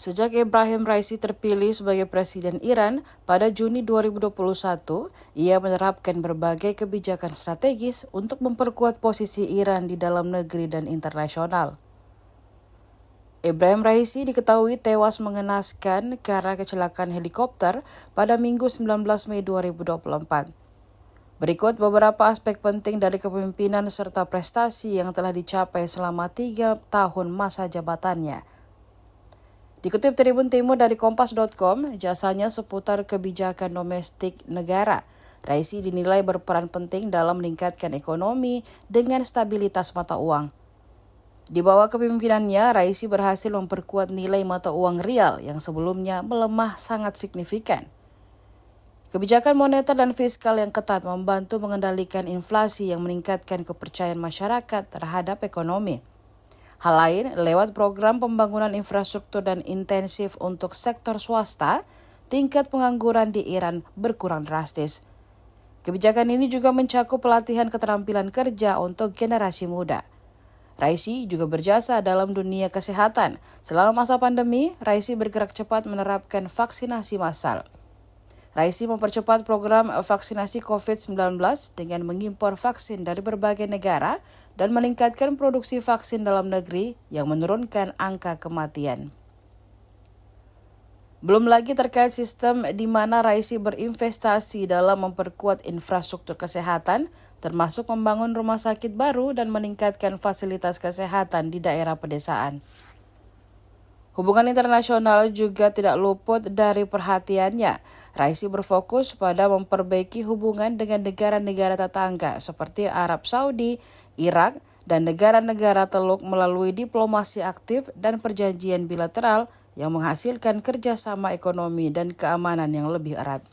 Sejak Ebrahim Raisi terpilih sebagai Presiden Iran pada Juni 2021, ia menerapkan berbagai kebijakan strategis untuk memperkuat posisi Iran di dalam negeri dan internasional. Ebrahim Raisi diketahui tewas mengenaskan karena kecelakaan helikopter pada Minggu 19 Mei 2024. Berikut beberapa aspek penting dari kepemimpinan serta prestasi yang telah dicapai selama 3 tahun masa jabatannya. Dikutip Tribun Timur dari Kompas.com, jasanya seputar kebijakan domestik negara. Raisi dinilai berperan penting dalam meningkatkan ekonomi dengan stabilitas mata uang. Di bawah kepemimpinannya, Raisi berhasil memperkuat nilai mata uang rial yang sebelumnya melemah sangat signifikan. Kebijakan moneter dan fiskal yang ketat membantu mengendalikan inflasi yang meningkatkan kepercayaan masyarakat terhadap ekonomi. Hal lain, lewat program pembangunan infrastruktur dan intensif untuk sektor swasta, tingkat pengangguran di Iran berkurang drastis. Kebijakan ini juga mencakup pelatihan keterampilan kerja untuk generasi muda. Raisi juga berjasa dalam dunia kesehatan. Selama masa pandemi, Raisi bergerak cepat menerapkan vaksinasi massal. Raisi mempercepat program vaksinasi COVID-19 dengan mengimpor vaksin dari berbagai negara dan meningkatkan produksi vaksin dalam negeri yang menurunkan angka kematian. Belum lagi terkait sistem di mana Raisi berinvestasi dalam memperkuat infrastruktur kesehatan, termasuk membangun rumah sakit baru dan meningkatkan fasilitas kesehatan di daerah pedesaan. Hubungan internasional juga tidak luput dari perhatiannya. Raisi berfokus pada memperbaiki hubungan dengan negara-negara tetangga seperti Arab Saudi, Irak, dan negara-negara Teluk melalui diplomasi aktif dan perjanjian bilateral yang menghasilkan kerjasama ekonomi dan keamanan yang lebih erat.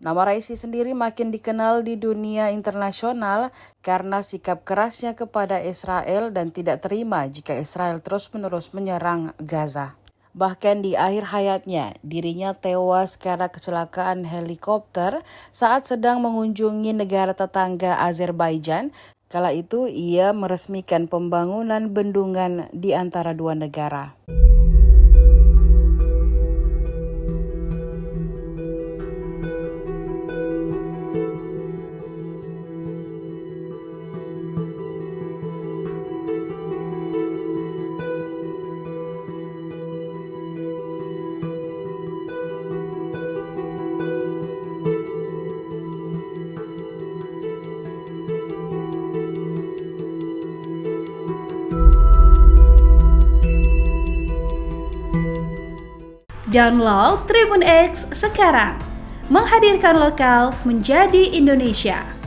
Nama Raisi sendiri makin dikenal di dunia internasional karena sikap kerasnya kepada Israel dan tidak terima jika Israel terus-menerus menyerang Gaza. Bahkan di akhir hayatnya, dirinya tewas karena kecelakaan helikopter saat sedang mengunjungi negara tetangga Azerbaijan. Kala itu ia meresmikan pembangunan bendungan di antara dua negara. Download Tribun X sekarang, menghadirkan lokal menjadi Indonesia.